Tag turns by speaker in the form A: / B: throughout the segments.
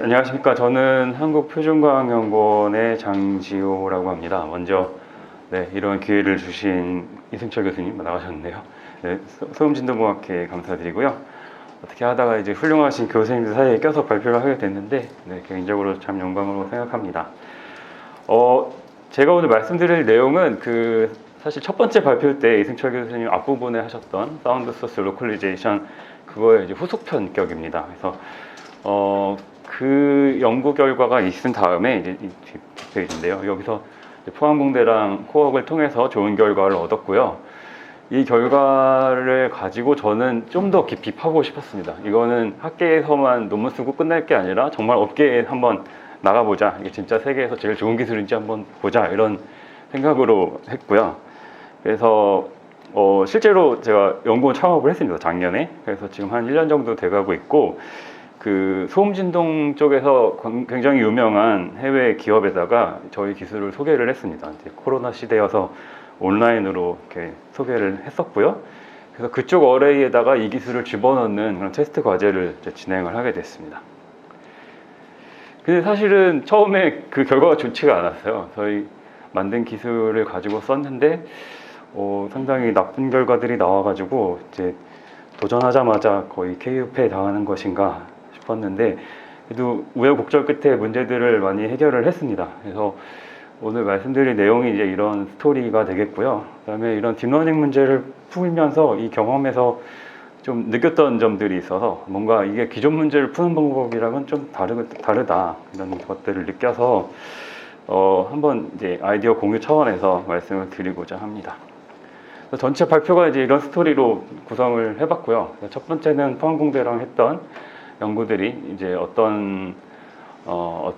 A: 안녕하십니까. 저는 한국표준과학연구원의 장지호라고 합니다. 먼저 이런 기회를 주신 이승철 교수님 나가셨네요. 소음진동공학회 감사드리고요. 어떻게 하다가 이제 훌륭하신 교수님들 사이에 껴서 발표를 하게 됐는데 개인적으로 참 영광으로 생각합니다. 제가 오늘 말씀드릴 내용은 사실 첫 번째 발표 때 이승철 교수님 앞부분에 하셨던 사운드 소스 로컬리제이션 그거의 이제 후속편격입니다. 그래서 그 연구 결과가 있은 다음에 이제 이 뒷페이지인데요. 여기서 포항공대랑 코업을 통해서 좋은 결과를 얻었고요. 이 결과를 가지고 저는 좀 더 깊이 파보고 싶었습니다. 이거는 학계에서만 논문 쓰고 끝날 게 아니라 정말 업계에 한번 나가보자. 이게 진짜 세계에서 제일 좋은 기술인지 한번 보자. 이런 생각으로 했고요. 그래서 실제로 제가 연구원 창업을 했습니다. 작년에. 그래서 지금 한 1년 정도 돼가고 있고 소음진동 쪽에서 굉장히 유명한 해외 기업에다가 저희 기술을 소개를 했습니다. 이제 코로나 시대여서 온라인으로 이렇게 소개를 했었고요. 그래서 그쪽 어레이에다가 이 기술을 집어넣는 그런 테스트 과제를 진행을 하게 됐습니다. 근데 사실은 처음에 그 결과가 좋지가 않았어요. 저희 만든 기술을 가지고 썼는데 상당히 나쁜 결과들이 나와가지고 이제 도전하자마자 거의 KU패 당하는 것인가 싶었는데 그래도 우여곡절 끝에 문제들을 많이 해결을 했습니다. 그래서 오늘 말씀드릴 내용이 이제 이런 스토리가 되겠고요. 그다음에 이런 딥러닝 문제를 풀면서 이 경험에서 좀 느꼈던 점들이 있어서 뭔가 이게 기존 문제를 푸는 방법이랑은 좀 다르다 이런 것들을 느껴서 한번 이제 아이디어 공유 차원에서 말씀을 드리고자 합니다. 전체 발표가 이제 이런 스토리로 구성을 해봤고요. 첫 번째는 포항공대랑 했던 연구들이 이제 어떤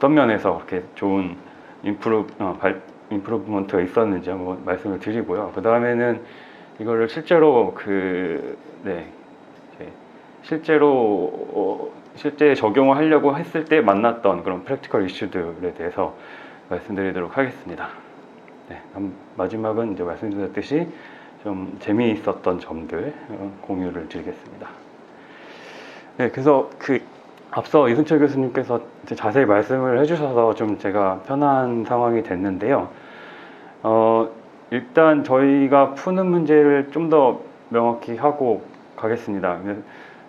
A: 면에서 그렇게 좋은 임프루브먼트가 있었는지 한번 말씀을 드리고요. 그 다음에는 이거를 실제로 실제 적용을 하려고 했을 때 만났던 그런 프랙티컬 이슈들에 대해서 말씀드리도록 하겠습니다. 마지막은 이제 말씀드렸듯이 좀 재미있었던 점들 공유를 드리겠습니다. 그래서 앞서 이승철 교수님께서 자세히 말씀을 해주셔서 좀 제가 편한 상황이 됐는데요. 일단 저희가 푸는 문제를 좀 더 명확히 하고 가겠습니다.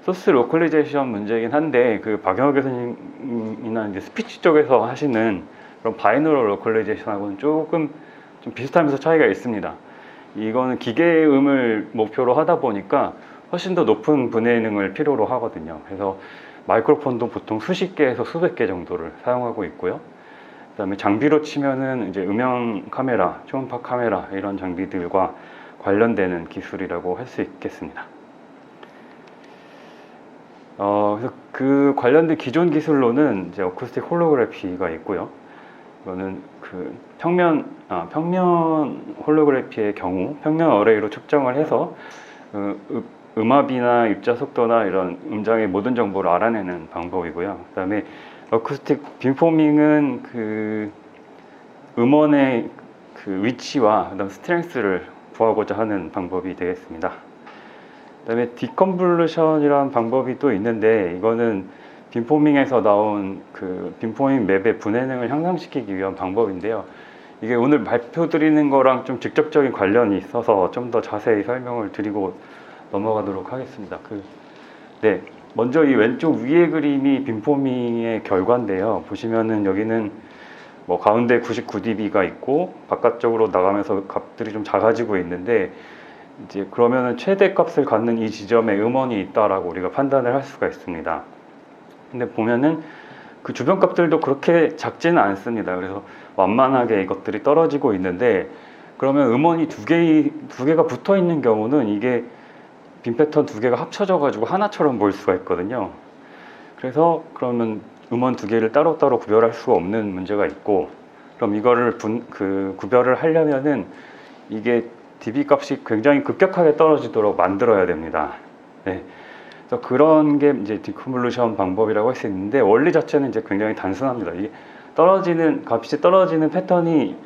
A: 소스 로컬리제이션 문제이긴 한데 박영호 교수님이나 이제 스피치 쪽에서 하시는 그런 바이너럴 로컬리제이션하고는 조금 좀 비슷하면서 차이가 있습니다. 이거는 기계음을 목표로 하다 보니까 훨씬 더 높은 분해능을 필요로 하거든요. 그래서 마이크로폰도 보통 수십 개에서 수백 개 정도를 사용하고 있고요. 그 다음에 장비로 치면은 이제 음영 카메라, 초음파 카메라 이런 장비들과 관련되는 기술이라고 할 수 있겠습니다. 그래서 그 관련된 기존 기술로는 이제 어쿠스틱 홀로그래피가 있고요. 이거는 평면 홀로그래피의 경우 평면 어레이로 측정을 해서 음압이나 입자 속도나 이런 음장의 모든 정보를 알아내는 방법이고요. 그 다음에 어쿠스틱 빔포밍은 음원의 위치와 그다음 스트렝스를 구하고자 하는 방법이 되겠습니다. 그 다음에 디컨볼루션이라는 방법이 또 있는데 이거는 빔포밍에서 나온 빔포밍 맵의 분해능을 향상시키기 위한 방법인데요. 이게 오늘 발표 드리는 거랑 좀 직접적인 관련이 있어서 좀 더 자세히 설명을 드리고 넘어가도록 하겠습니다. 먼저 이 왼쪽 위에 그림이 빔포밍의 결과인데요. 보시면은 여기는 가운데 99dB가 있고 바깥쪽으로 나가면서 값들이 좀 작아지고 있는데 이제 그러면은 최대 값을 갖는 이 지점에 음원이 있다라고 우리가 판단을 할 수가 있습니다. 근데 보면은 그 주변 값들도 그렇게 작지는 않습니다. 그래서 완만하게 이것들이 떨어지고 있는데 그러면 음원이 두 개가 붙어 있는 경우는 이게 빔 패턴 두 개가 합쳐져 가지고 하나처럼 보일 수가 있거든요. 그래서 그러면 음원 두 개를 따로따로 구별할 수가 없는 문제가 있고 그럼 이거를 구별을 하려면은 이게 dB 값이 굉장히 급격하게 떨어지도록 만들어야 됩니다. 그래서 그런 게 이제 디컨볼루션 방법이라고 할 수 있는데 원리 자체는 이제 굉장히 단순합니다. 이게 값이 떨어지는 패턴이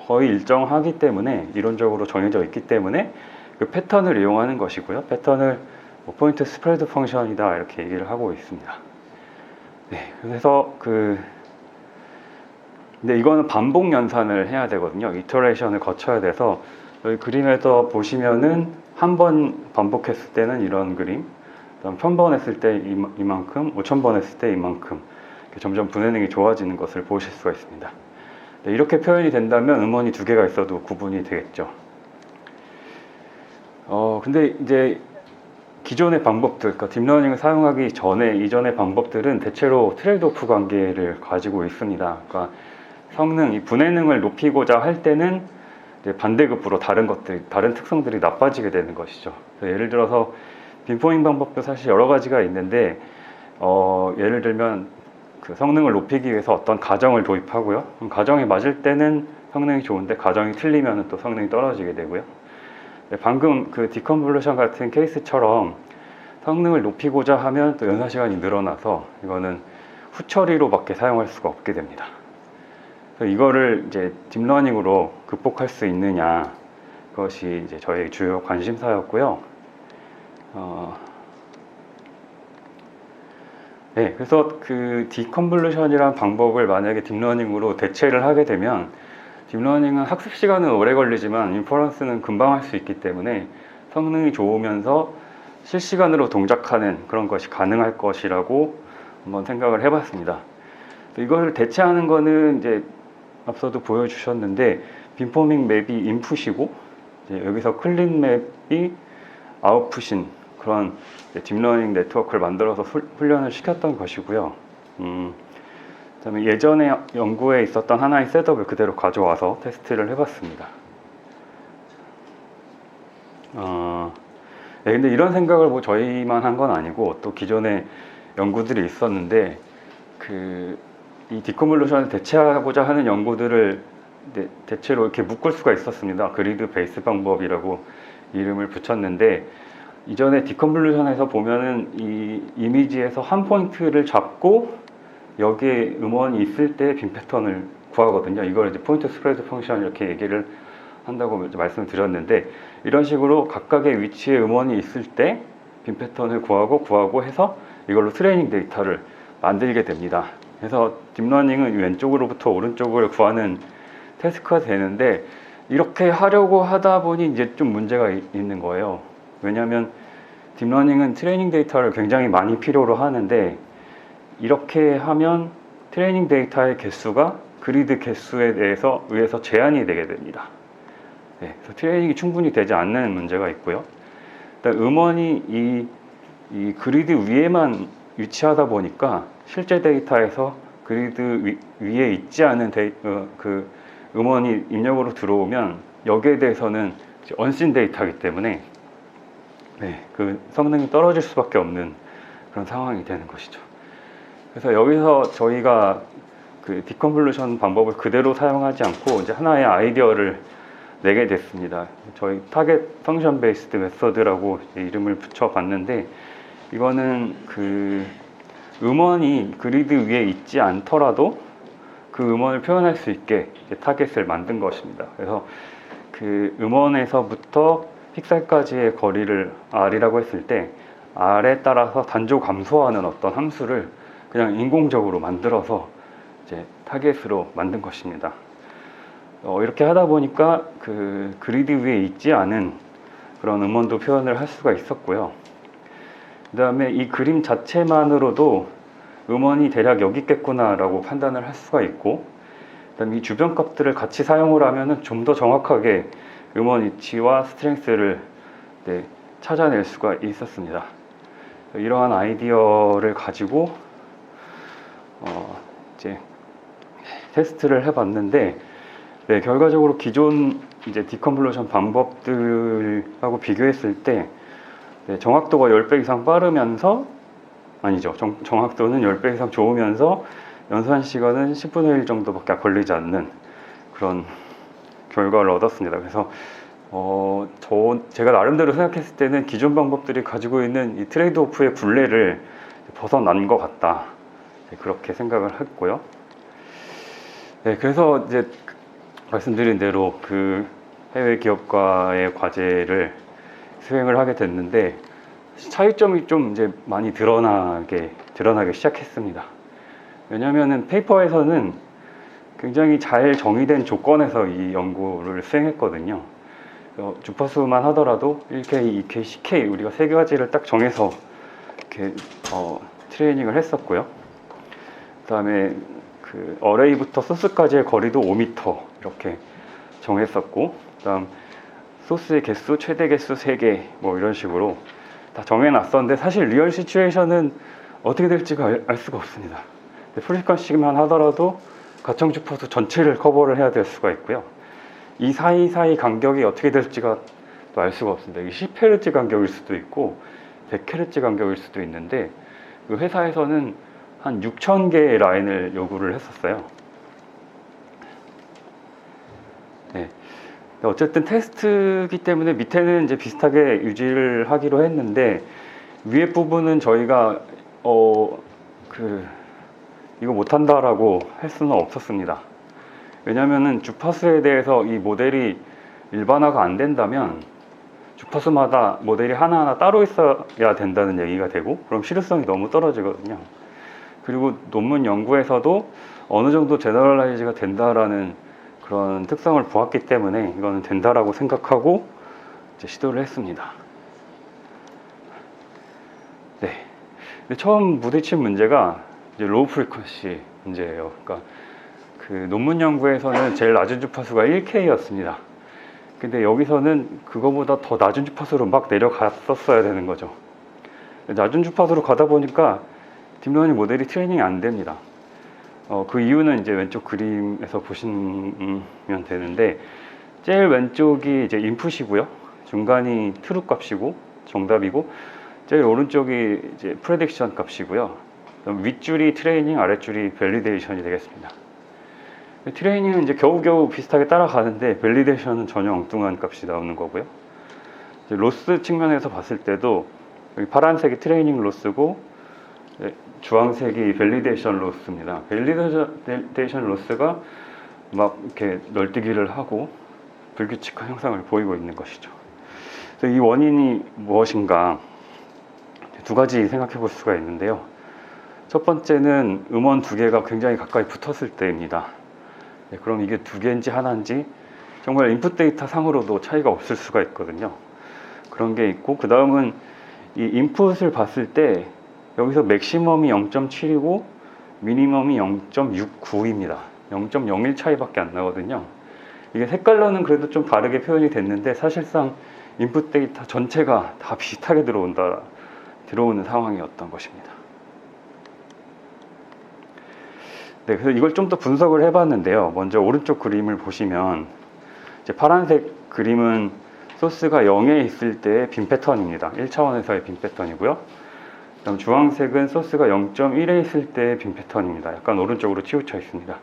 A: 거의 일정하기 때문에 이론적으로 정해져 있기 때문에 그 패턴을 이용하는 것이고요. 패턴을 포인트 스프레드 펑션이다 이렇게 얘기를 하고 있습니다. 네, 그래서 근데 이거는 반복 연산을 해야 되거든요. 이터레이션을 거쳐야 돼서 여기 그림에서 보시면은 한 번 반복했을 때는 이런 그림, 그다음 1000번 했을 때 이만큼, 5000번 했을 때 이만큼 이렇게 점점 분해능이 좋아지는 것을 보실 수가 있습니다. 네, 이렇게 표현이 된다면 음원이 두 개가 있어도 구분이 되겠죠. 근데 이제 기존의 방법들, 그러니까 딥러닝을 사용하기 전에 이전의 방법들은 대체로 트레이드오프 관계를 가지고 있습니다. 그러니까 성능, 이 분해능을 높이고자 할 때는 이제 반대급부로 다른 특성들이 나빠지게 되는 것이죠. 예를 들어서 빈포밍 방법도 사실 여러 가지가 있는데, 예를 들면 그 성능을 높이기 위해서 어떤 가정을 도입하고요. 가정이 맞을 때는 성능이 좋은데 가정이 틀리면 또 성능이 떨어지게 되고요. 방금 그 디컨볼루션 같은 케이스처럼 성능을 높이고자 하면 또 연산 시간이 늘어나서 이거는 후처리로밖에 사용할 수가 없게 됩니다. 그래서 이거를 이제 딥러닝으로 극복할 수 있느냐, 그것이 이제 저의 주요 관심사였고요. 네, 그래서 그 디컨볼루션이라는 방법을 만약에 딥러닝으로 대체를 하게 되면, 딥러닝은 학습 시간은 오래 걸리지만 인퍼런스는 금방 할 수 있기 때문에 성능이 좋으면서 실시간으로 동작하는 그런 것이 가능할 것이라고 한번 생각을 해봤습니다. 이걸 대체하는 거는 이제 앞서도 보여주셨는데, 빈포밍 맵이 인풋이고 여기서 클린 맵이 아웃풋인 그런 딥러닝 네트워크를 만들어서 훈련을 시켰던 것이고요. 그다음에 예전에 연구에 있었던 하나의 셋업을 그대로 가져와서 테스트를 해봤습니다. 네, 근데 이런 생각을 뭐 저희만 한 건 아니고 또 기존에 연구들이 있었는데, 이 디컨볼루션을 대체하고자 하는 연구들을 대체로 이렇게 묶을 수가 있었습니다. 그리드 베이스 방법이라고 이름을 붙였는데, 이전에 디컨볼루션에서 보면은 이 이미지에서 한 포인트를 잡고 여기에 음원이 있을 때 빈 패턴을 구하거든요. 이걸 이제 포인트 스프레드 펑션 이렇게 얘기를 한다고 말씀을 드렸는데, 이런 식으로 각각의 위치에 음원이 있을 때 빈 패턴을 구하고 해서 이걸로 트레이닝 데이터를 만들게 됩니다. 그래서 딥러닝은 왼쪽으로부터 오른쪽을 구하는 태스크가 되는데, 이렇게 하려고 하다 보니 이제 좀 문제가 있는 거예요. 왜냐하면 딥러닝은 트레이닝 데이터를 굉장히 많이 필요로 하는데, 이렇게 하면 트레이닝 데이터의 개수가 그리드 개수에 의해서 제한이 되게 됩니다. 네, 그래서 트레이닝이 충분히 되지 않는 문제가 있고요. 일단 음원이 이 그리드 위에만 위치하다 보니까 실제 데이터에서 그리드 위에 있지 않은 그 음원이 입력으로 들어오면 여기에 대해서는 언신 데이터이기 때문에 네, 그 성능이 떨어질 수밖에 없는 그런 상황이 되는 것이죠. 그래서 여기서 저희가 그 디컨볼루션 방법을 그대로 사용하지 않고 이제 하나의 아이디어를 내게 됐습니다. 저희 타겟 펑션 베이스드 메서드라고 이름을 붙여봤는데, 이거는 그 음원이 그리드 위에 있지 않더라도 그 음원을 표현할 수 있게 타겟을 만든 것입니다. 그래서 그 음원에서부터 픽셀까지의 거리를 R이라고 했을 때 R에 따라서 단조 감소하는 어떤 함수를 그냥 인공적으로 만들어서 이제 타겟으로 만든 것입니다. 이렇게 하다 보니까 그 그리드 위에 있지 않은 그런 음원도 표현을 할 수가 있었고요. 그 다음에 이 그림 자체만으로도 음원이 대략 여기 있겠구나 라고 판단을 할 수가 있고, 그 다음에 이 주변 값들을 같이 사용을 하면 좀 더 정확하게 음원 위치와 스트렝스를 찾아낼 수가 있었습니다. 이러한 아이디어를 가지고 이제 테스트를 해봤는데, 네, 결과적으로 기존 이제 디컨볼루션 방법들하고 비교했을 때 정확도가 10배 이상 빠르면서, 아니죠, 정확도는 10배 이상 좋으면서 연산 시간은 10분의 1 정도밖에 걸리지 않는 그런 결과를 얻었습니다. 그래서 제가 나름대로 생각했을 때는 기존 방법들이 가지고 있는 이 트레이드 오프의 굴레를 벗어난 것 같다, 그렇게 생각을 했고요. 네, 그래서 이제 말씀드린 대로 그 해외 기업과의 과제를 수행을 하게 됐는데, 차이점이 좀 이제 많이 드러나기 시작했습니다. 왜냐면은 페이퍼에서는 굉장히 잘 정의된 조건에서 이 연구를 수행했거든요. 주파수만 하더라도 1K, 2K, 10K 우리가 세 가지를 딱 정해서 이렇게 트레이닝을 했었고요. 그다음에 그 어레이부터 소스까지의 거리도 5m 이렇게 정했었고, 그다음 소스의 개수 최대 개수 3개 뭐 이런 식으로 다 정해놨었는데 사실 리얼 시츄에이션은 어떻게 될지가 알 수가 없습니다. 프리퀀시만 하더라도 가청 주파수 전체를 커버를 해야 될 수가 있고요. 이 사이 간격이 어떻게 될지가 또 알 수가 없습니다. 이게 10Hz 간격일 수도 있고 100Hz 간격일 수도 있는데, 그 회사에서는 한 6,000개의 라인을 요구를 했었어요. 네. 어쨌든 테스트이기 때문에 밑에는 이제 비슷하게 유지를 하기로 했는데, 위에 부분은 저희가 이거 못한다라고 할 수는 없었습니다. 왜냐면은 주파수에 대해서 이 모델이 일반화가 안 된다면 주파수마다 모델이 하나하나 따로 있어야 된다는 얘기가 되고, 그럼 실효성이 너무 떨어지거든요. 그리고 논문 연구에서도 어느 정도 제너럴라이즈가 된다라는 그런 특성을 보았기 때문에 이거는 된다라고 생각하고 이제 시도를 했습니다. 네. 근데 처음 부딪힌 문제가 이제 로우 프리퀀시 문제예요. 그러니까 그 논문 연구에서는 제일 낮은 주파수가 1K였습니다. 근데 여기서는 그거보다 더 낮은 주파수로 막 내려갔었어야 되는 거죠. 낮은 주파수로 가다 보니까 딥러닝 모델이 트레이닝이 안 됩니다. 그 이유는 이제 왼쪽 그림에서 보시면 되는데, 제일 왼쪽이 이제 인풋이고요. 중간이 트루 값이고 정답이고, 제일 오른쪽이 이제 프레딕션 값이고요. 윗줄이 트레이닝, 아랫줄이 밸리데이션이 되겠습니다. 트레이닝은 이제 겨우겨우 비슷하게 따라가는데 밸리데이션은 전혀 엉뚱한 값이 나오는 거고요. 이제 로스 측면에서 봤을 때도 여기 파란색이 트레이닝 로스고 주황색이 밸리데이션 로스입니다. 밸리데이션 로스가 막 이렇게 널뛰기를 하고 불규칙한 형상을 보이고 있는 것이죠. 그래서 이 원인이 무엇인가 두 가지 생각해 볼 수가 있는데요. 첫 번째는 음원 두 개가 굉장히 가까이 붙었을 때입니다. 네, 그럼 이게 두 개인지 하나인지 정말 인풋 데이터 상으로도 차이가 없을 수가 있거든요. 그런 게 있고, 그 다음은 이 인풋을 봤을 때 여기서 맥시멈이 0.7이고 미니멈이 0.69입니다. 0.01 차이밖에 안 나거든요. 이게 색깔로는 그래도 좀 다르게 표현이 됐는데 사실상 인풋 데이터 전체가 다 비슷하게 들어오는 상황이었던 것입니다. 네, 그래서 이걸 좀 더 분석을 해봤는데요. 먼저 오른쪽 그림을 보시면 이제 파란색 그림은 소스가 0에 있을 때의 빈 패턴입니다. 1차원에서의 빈 패턴이고요. 그다음 주황색은 소스가 0.1에 있을 때의 빈 패턴입니다. 약간 오른쪽으로 치우쳐 있습니다.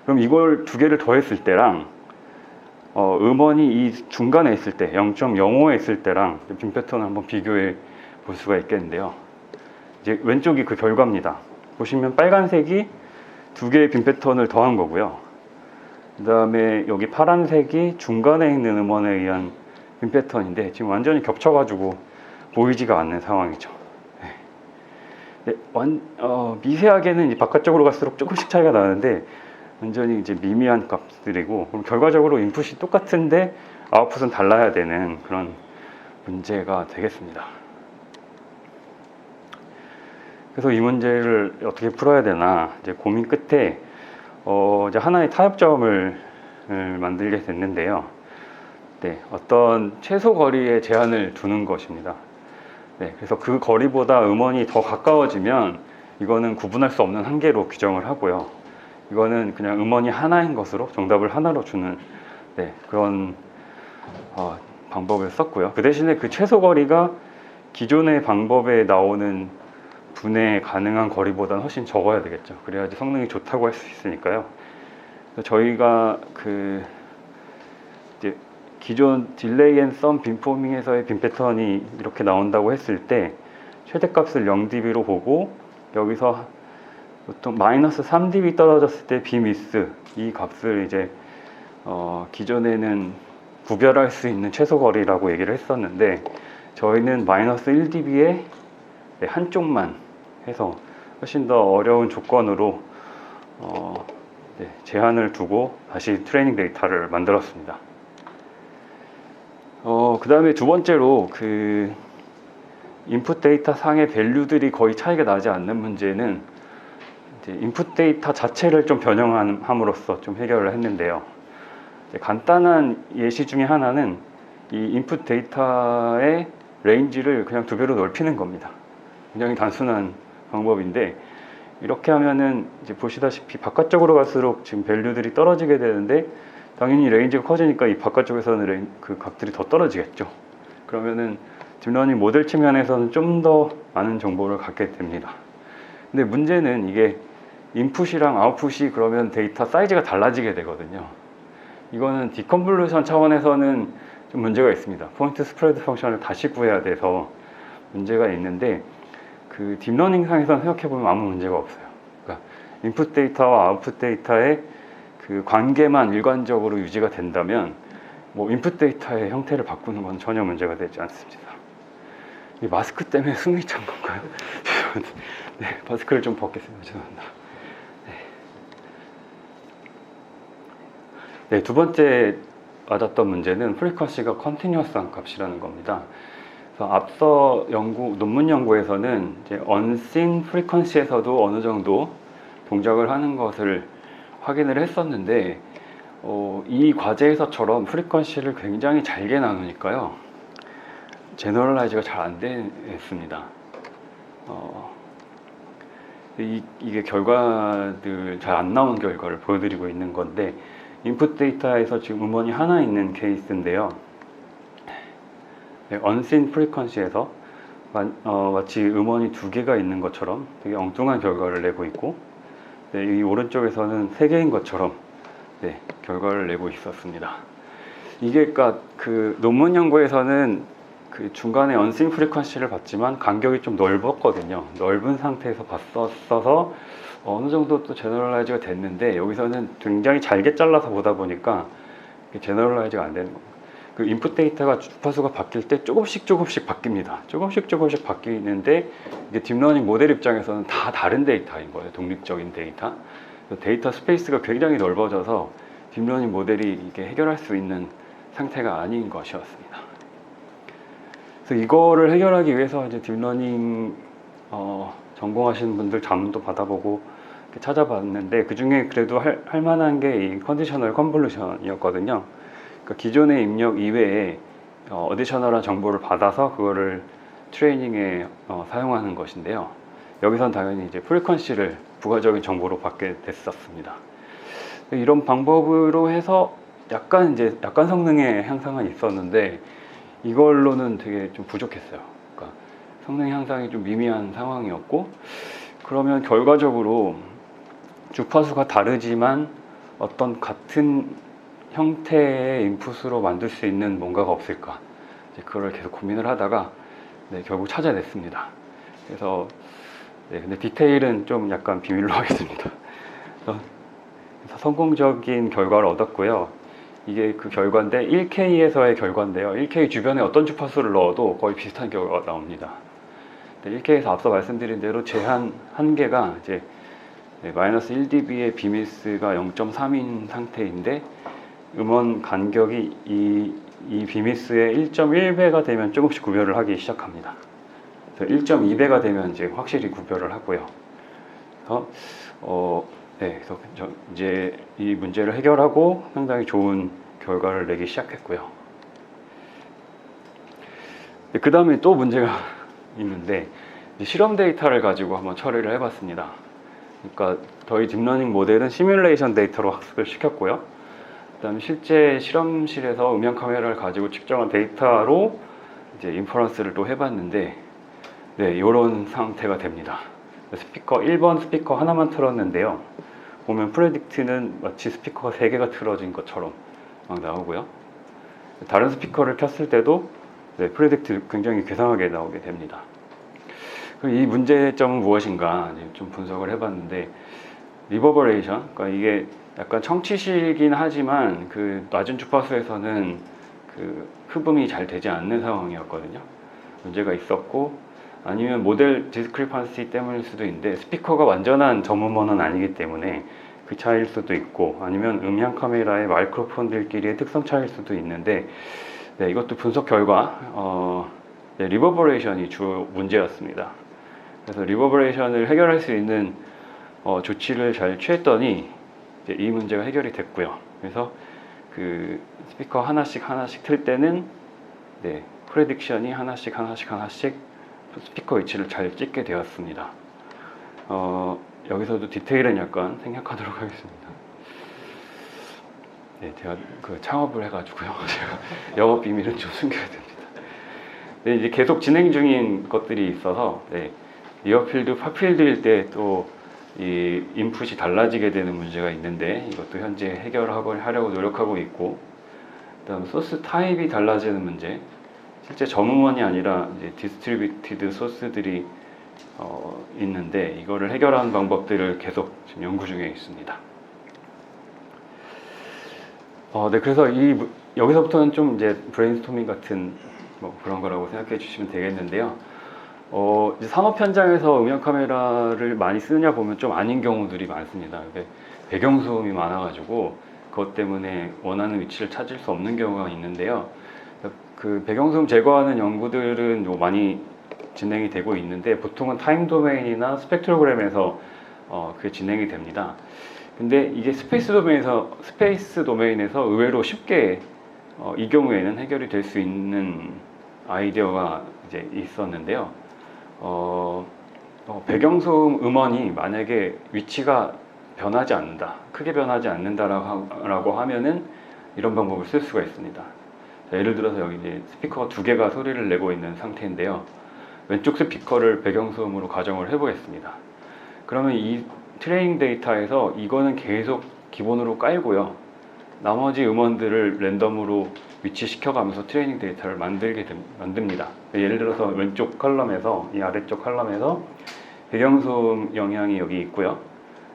A: 그럼 이걸 두 개를 더했을 때랑 음원이 이 중간에 있을 때 0.05에 있을 때랑 빈 패턴을 한번 비교해 볼 수가 있겠는데요. 이제 왼쪽이 그 결과입니다. 보시면 빨간색이 두 개의 빈 패턴을 더한 거고요. 그 다음에 여기 파란색이 중간에 있는 음원에 의한 빈 패턴인데 지금 완전히 겹쳐가지고 보이지가 않는 상황이죠. 네, 미세하게는 이제 바깥쪽으로 갈수록 조금씩 차이가 나는데 완전히 이제 미미한 값들이고, 그럼 결과적으로 인풋이 똑같은데 아웃풋은 달라야 되는 그런 문제가 되겠습니다. 그래서 이 문제를 어떻게 풀어야 되나 이제 고민 끝에 이제 하나의 타협점을 만들게 됐는데요. 네, 어떤 최소 거리의 제한을 두는 것입니다. 네, 그래서 그 거리보다 음원이 더 가까워지면 이거는 구분할 수 없는 한계로 규정을 하고요. 이거는 그냥 음원이 하나인 것으로 정답을 하나로 주는 그런 방법을 썼고요. 그 대신에 그 최소 거리가 기존의 방법에 나오는 분해 가능한 거리보다는 훨씬 적어야 되겠죠. 그래야지 성능이 좋다고 할 수 있으니까요. 저희가 이제 기존 딜레이 앤 썸 빔포밍에서의 빔 패턴이 이렇게 나온다고 했을 때 최대값을 0dB로 보고 여기서 보통 마이너스 3dB 떨어졌을 때 빔위스 이 값을 이제 기존에는 구별할 수 있는 최소 거리라고 얘기를 했었는데 저희는 마이너스 1dB의 한쪽만 해서 훨씬 더 어려운 조건으로 제한을 두고 다시 트레이닝 데이터를 만들었습니다. 그 다음에 두 번째로 그 인풋 데이터 상의 밸류들이 거의 차이가 나지 않는 문제는 이제 인풋 데이터 자체를 좀 변형함으로써 좀 해결을 했는데요. 간단한 예시 중에 하나는 이 인풋 데이터의 레인지를 그냥 2배로 넓히는 겁니다. 굉장히 단순한 방법인데, 이렇게 하면은 이제 보시다시피 바깥쪽으로 갈수록 지금 밸류들이 떨어지게 되는데, 당연히 레인지가 커지니까 이 바깥쪽에서는 그 값들이 더 떨어지겠죠. 그러면은 딥러닝 모델 측면에서는 좀 더 많은 정보를 갖게 됩니다. 근데 문제는 이게 인풋이랑 아웃풋이 그러면 데이터 사이즈가 달라지게 되거든요. 이거는 디컨볼루션 차원에서는 좀 문제가 있습니다. 포인트 스프레드 펑션을 다시 구해야 돼서 문제가 있는데, 그 딥러닝 상에서는 생각해보면 아무 문제가 없어요. 그러니까 인풋 데이터와 아웃풋 데이터의 그 관계만 일관적으로 유지가 된다면 뭐 인풋 데이터의 형태를 바꾸는 건 전혀 문제가 되지 않습니다. 이 마스크 때문에 숨이 찬 건가요? 네, 마스크를 좀 벗겠습니다. 죄송합니다. 네, 두 번째 맞았던 문제는 프리퀀시가 컨티뉴어스한 값이라는 겁니다. 그래서 앞서 논문 연구에서는 이제 unseen 프리퀀시에서도 어느 정도 동작을 하는 것을 확인을 했었는데, 이 과제에서처럼 프리퀀시를 굉장히 잘게 나누니까요, 제너럴라이즈가 잘 안 됐습니다. 이게 결과들 잘 안 나온 결과를 보여드리고 있는 건데, 인풋 데이터에서 지금 음원이 하나 있는 케이스인데요. unseen 프리퀀시에서 마치 음원이 2개가 있는 것처럼 되게 엉뚱한 결과를 내고 있고, 이 오른쪽에서는 3개인 것처럼 결과를 내고 있었습니다. 이게 그러니까 그 논문 연구에서는 그 중간에 unseen 프리퀀시를 봤지만 간격이 좀 넓었거든요. 넓은 상태에서 봤었어서 어느 정도 또 제너럴라이즈가 됐는데, 여기서는 굉장히 잘게 잘라서 보다 보니까 제너럴라이즈가 안 되는 겁니다. 그 인풋 데이터가 주파수가 바뀔 때 조금씩 바뀝니다. 조금씩 바뀌는데, 이게 딥러닝 모델 입장에서는 다 다른 데이터인 거예요. 독립적인 데이터. 데이터 스페이스가 굉장히 넓어져서 딥러닝 모델이 이게 해결할 수 있는 상태가 아닌 것이었습니다. 그래서 이거를 해결하기 위해서 이제 딥러닝 전공하시는 분들 자문도 받아보고 찾아봤는데, 그 중에 그래도 할 만한 게 이 컨디셔널 컨볼루션이었거든요. 그러니까 기존의 입력 이외에 어디셔널한 정보를 받아서 그거를 트레이닝에 사용하는 것인데요. 여기선 당연히 이제 프리퀀시를 부가적인 정보로 받게 됐었습니다. 이런 방법으로 해서 약간 성능의 향상은 있었는데, 이걸로는 되게 좀 부족했어요. 그러니까 성능 향상이 좀 미미한 상황이었고, 그러면 결과적으로 주파수가 다르지만 어떤 같은 형태의 인풋으로 만들 수 있는 뭔가가 없을까, 그걸 계속 고민을 하다가 결국 찾아냈습니다. 그래서 근데 디테일은 좀 약간 비밀로 하겠습니다. 그래서 성공적인 결과를 얻었고요. 이게 그 결과인데 1K에서의 결과인데요. 1K 주변에 어떤 주파수를 넣어도 거의 비슷한 결과가 나옵니다. 1K에서 앞서 말씀드린 대로 제한 한계가 이제 마이너스 1dB의 비미스가 0.3인 상태인데, 음원 간격이 이 비미스의 1.1배가 되면 조금씩 구별을 하기 시작합니다. 1.2배가 되면 이제 확실히 구별을 하고요. 그래서 이제 이 문제를 해결하고 상당히 좋은 결과를 내기 시작했고요. 그 다음에 또 문제가 있는데, 실험 데이터를 가지고 한번 처리를 해봤습니다. 그러니까 저희 딥러닝 모델은 시뮬레이션 데이터로 학습을 시켰고요. 그다음에 실제 실험실에서 음향 카메라를 가지고 측정한 데이터로 이제 인퍼런스를 또 해봤는데, 이런 상태가 됩니다. 스피커 1번 스피커 하나만 틀었는데요. 보면 프레딕트는 마치 스피커가 3개가 틀어진 것처럼 막 나오고요. 다른 스피커를 켰을 때도 프레딕트 굉장히 괴상하게 나오게 됩니다. 이 문제점은 무엇인가 좀 분석을 해봤는데, 리버버레이션, 그러니까 이게 약간 청취시긴 하지만 그 낮은 주파수에서는 그 흡음이 잘 되지 않는 상황이었거든요. 문제가 있었고, 아니면 모델 디스크리판시 때문일 수도 있는데 스피커가 완전한 전문모는 아니기 때문에 그 차이일 수도 있고, 아니면 음향 카메라의 마이크로폰들끼리의 특성 차이일 수도 있는데, 네, 이것도 분석 결과 네, 리버버레이션이 주 문제였습니다. 그래서 리버버레이션을 해결할 수 있는 조치를 잘 취했더니 이제 이 문제가 해결이 됐고요. 그래서 그 스피커 하나씩 틀 때는 네, 프레딕션이 하나씩 스피커 위치를 잘 찍게 되었습니다. 여기서도 디테일은 약간 생략하도록 하겠습니다. 네, 제가 그 창업을 해가지고요. 제가 영업 비밀은 좀 숨겨야 됩니다. 네, 이제 계속 진행 중인 것들이 있어서, 네, 니어필드, 파필드일 때 또 이 인풋이 달라지게 되는 문제가 있는데, 이것도 현재 하려고 노력하고 있고, 그다음 소스 타입이 달라지는 문제, 실제 점음원이 아니라 이제 디스트리뷰티드 소스들이 있는데, 이거를 해결하는 방법들을 계속 지금 연구 중에 있습니다. 네, 그래서 여기서부터는 좀 이제 브레인스토밍 같은 뭐 그런 거라고 생각해 주시면 되겠는데요. 이제 산업 현장에서 음향 카메라를 많이 쓰느냐 보면 좀 아닌 경우들이 많습니다. 배경 소음이 많아가지고 그것 때문에 원하는 위치를 찾을 수 없는 경우가 있는데요. 그 배경 소음 제거하는 연구들은 많이 진행이 되고 있는데, 보통은 타임 도메인이나 스펙트로그램에서 그게 진행이 됩니다. 근데 이게 스페이스 도메인에서 의외로 쉽게 이 경우에는 해결이 될 수 있는 아이디어가 이제 있었는데요. 배경소음 음원이 만약에 위치가 변하지 않는다, 크게 변하지 않는다라고 하면은 이런 방법을 쓸 수가 있습니다. 자, 예를 들어서 여기 이제 스피커가 두 개가 소리를 내고 있는 상태인데요. 왼쪽 스피커를 배경소음으로 가정을 해보겠습니다. 그러면 이 트레이닝 데이터에서 이거는 계속 기본으로 깔고요. 나머지 음원들을 랜덤으로 위치시켜가면서 트레이닝 데이터를 만듭니다. 예를 들어서 왼쪽 컬럼에서, 이 아래쪽 컬럼에서 배경소음 영향이 여기 있고요.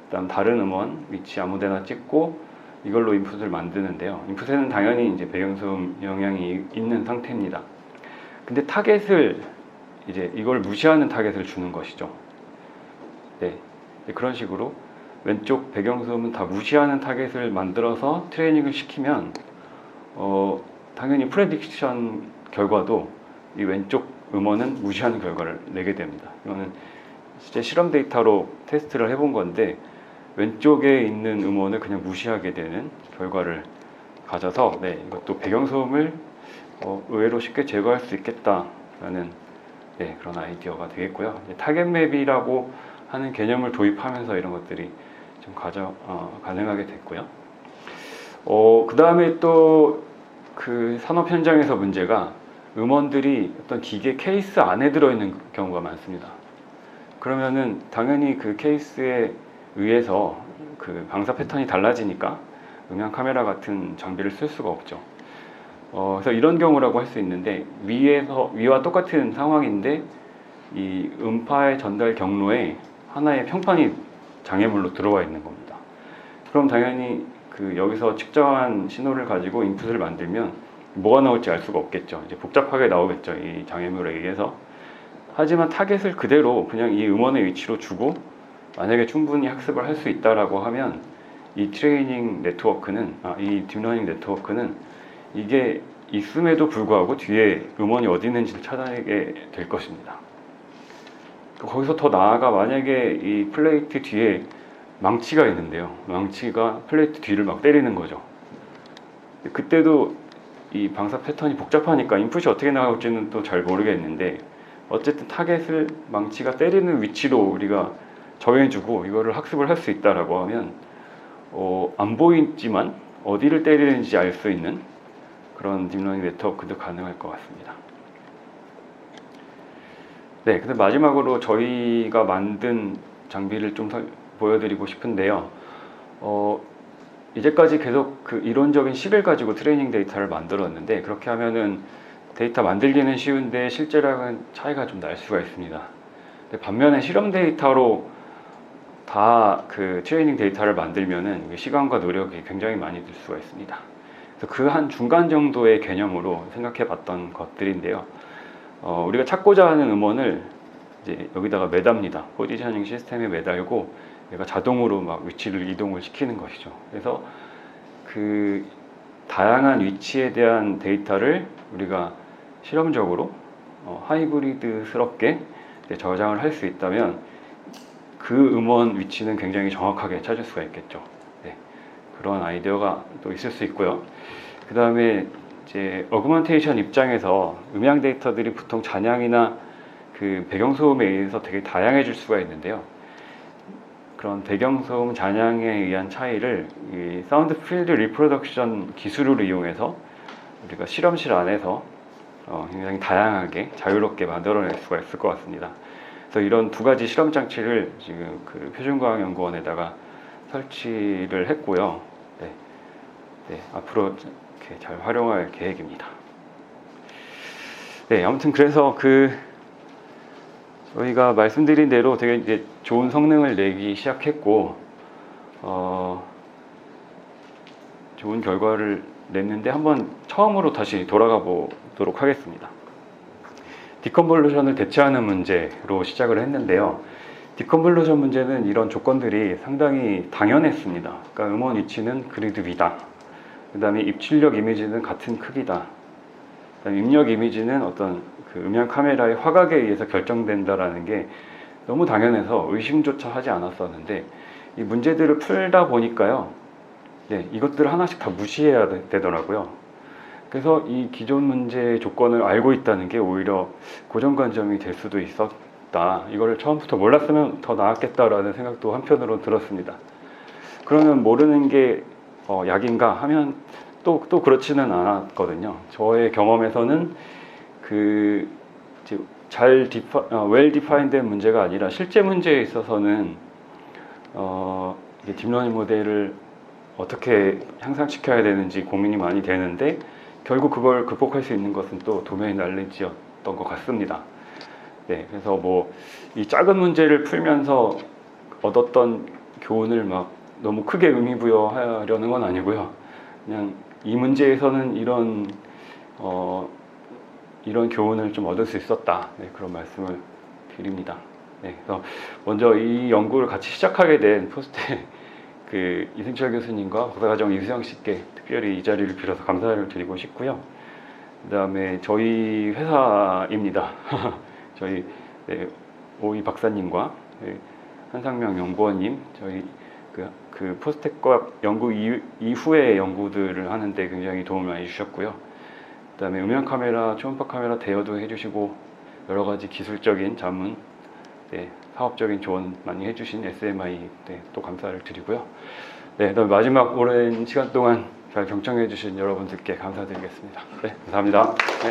A: 그다음 다른 음원 위치 아무데나 찍고 이걸로 인풋을 만드는데요. 인풋에는 당연히 이제 배경소음 영향이 있는 상태입니다. 근데 타겟을 이제 이걸 무시하는 타겟을 주는 것이죠. 네, 그런 식으로 왼쪽 배경소음은 다 무시하는 타겟을 만들어서 트레이닝을 시키면 당연히 프레딕션 결과도 이 왼쪽 음원은 무시하는 결과를 내게 됩니다. 이거는 실제 실험 데이터로 테스트를 해본 건데, 왼쪽에 있는 음원을 그냥 무시하게 되는 결과를 가져서, 네, 이것도 배경소음을 의외로 쉽게 제거할 수 있겠다라는, 네, 그런 아이디어가 되겠고요. 타겟맵이라고 하는 개념을 도입하면서 이런 것들이 좀 가능하게 됐고요. 그 다음에 또 그 산업 현장에서 문제가 음원들이 어떤 기계 케이스 안에 들어있는 경우가 많습니다. 그러면은 당연히 그 케이스에 의해서 그 방사 패턴이 달라지니까 음향 카메라 같은 장비를 쓸 수가 없죠. 그래서 이런 경우라고 할 수 있는데, 위와 똑같은 상황인데 이 음파의 전달 경로에 하나의 평판이 장애물로 들어와 있는 겁니다. 그럼 당연히 그 여기서 측정한 신호를 가지고 인풋을 만들면 뭐가 나올지 알 수가 없겠죠. 이제 복잡하게 나오겠죠, 이 장애물에 의해서. 하지만 타겟을 그대로 그냥 이 음원의 위치로 주고 만약에 충분히 학습을 할 수 있다라고 하면 이 트레이닝 네트워크는, 이 딥러닝 네트워크는 이게 있음에도 불구하고 뒤에 음원이 어디 있는지를 찾아내게 될 것입니다. 거기서 더 나아가 만약에 이 플레이트 뒤에 망치가 있는데요. 망치가 플레이트 뒤를 막 때리는 거죠. 그때도 이 방사 패턴이 복잡하니까 인풋이 어떻게 나올지는 또 잘 모르겠는데, 어쨌든 타겟을 망치가 때리는 위치로 우리가 정해주고 이거를 학습을 할 수 있다라고 하면 안 보이지만 어디를 때리는지 알 수 있는 그런 딥러닝 네트워크도 가능할 것 같습니다. 네, 근데 마지막으로 저희가 만든 장비를 좀 보여드리고 싶은데요. 이제까지 계속 그 이론적인 식을 가지고 트레이닝 데이터를 만들었는데, 그렇게 하면은 데이터 만들기는 쉬운데 실제랑은 차이가 좀 날 수가 있습니다. 근데 반면에 실험 데이터로 다 그 트레이닝 데이터를 만들면은 시간과 노력이 굉장히 많이 들 수가 있습니다. 그래서 그 한 중간 정도의 개념으로 생각해 봤던 것들인데요. 우리가 찾고자 하는 음원을 이제 여기다가 매답니다. 포지셔닝 시스템에 매달고 얘가 자동으로 막 위치를 이동을 시키는 것이죠. 그래서 그 다양한 위치에 대한 데이터를 우리가 실험적으로 하이브리드스럽게 저장을 할 수 있다면 그 음원 위치는 굉장히 정확하게 찾을 수가 있겠죠. 네, 그런 아이디어가 또 있을 수 있고요. 그 다음에 이제 어그먼테이션 입장에서 음향 데이터들이 보통 잔향이나 그 배경소음에 의해서 되게 다양해질 수가 있는데요. 그런 배경소음 잔향에 의한 차이를 이 사운드 필드 리프로덕션 기술을 이용해서 우리가 실험실 안에서 굉장히 다양하게 자유롭게 만들어낼 수가 있을 것 같습니다. 그래서 이런 두 가지 실험 장치를 지금 그 표준과학연구원에다가 설치를 했고요. 네, 네, 앞으로 이렇게 잘 활용할 계획입니다. 네, 아무튼 그래서 저희가 말씀드린 대로 되게 이제 좋은 성능을 내기 시작했고, 좋은 결과를 냈는데 한번 처음으로 다시 돌아가 보도록 하겠습니다. 디컨볼루션을 대체하는 문제로 시작을 했는데요. 디컨볼루션 문제는 이런 조건들이 상당히 당연했습니다. 그러니까 음원 위치는 그리드 위다. 그 다음에 입출력 이미지는 같은 크기다. 그다음에 입력 이미지는 어떤 그 음향 카메라의 화각에 의해서 결정된다라는 게 너무 당연해서 의심조차 하지 않았었는데 이 문제들을 풀다 보니까요, 네, 이것들을 하나씩 다 무시해야 되더라고요. 그래서 이 기존 문제의 조건을 알고 있다는 게 오히려 고정관점이 될 수도 있었다. 이걸 처음부터 몰랐으면 더 나았겠다라는 생각도 한편으로 들었습니다. 그러면 모르는 게 약인가 하면 또 그렇지는 않았거든요. 저의 경험에서는 well defined 된 문제가 아니라 실제 문제에 있어서는 이게 딥러닝 모델을 어떻게 향상시켜야 되는지 고민이 많이 되는데 결국 그걸 극복할 수 있는 것은 또 도메인 날리지였던 것 같습니다. 네, 그래서 뭐 이 작은 문제를 풀면서 얻었던 교훈을 막 너무 크게 의미부여하려는 건 아니고요. 그냥 이 문제에서는 이런 교훈을 좀 얻을 수 있었다. 네, 그런 말씀을 드립니다. 네, 그래서 먼저 이 연구를 같이 시작하게 된 포스텍 그 이승철 교수님과 박사과정 이수영 씨께 특별히 이 자리를 빌어서 감사를 드리고 싶고요. 그 다음에 저희 회사입니다. 저희 오이 박사님과 한상명 연구원님, 저희 그 포스텍과 연구 이후의 연구들을 하는데 굉장히 도움을 많이 주셨고요. 그 다음에 음향 카메라, 초음파 카메라 대여도 해주시고 여러 가지 기술적인 자문, 네, 사업적인 조언 많이 해주신 SMI 또 감사를 드리고요. 네, 그다음에 마지막 오랜 시간 동안 잘 경청해 주신 여러분들께 감사드리겠습니다. 네, 감사합니다. 네.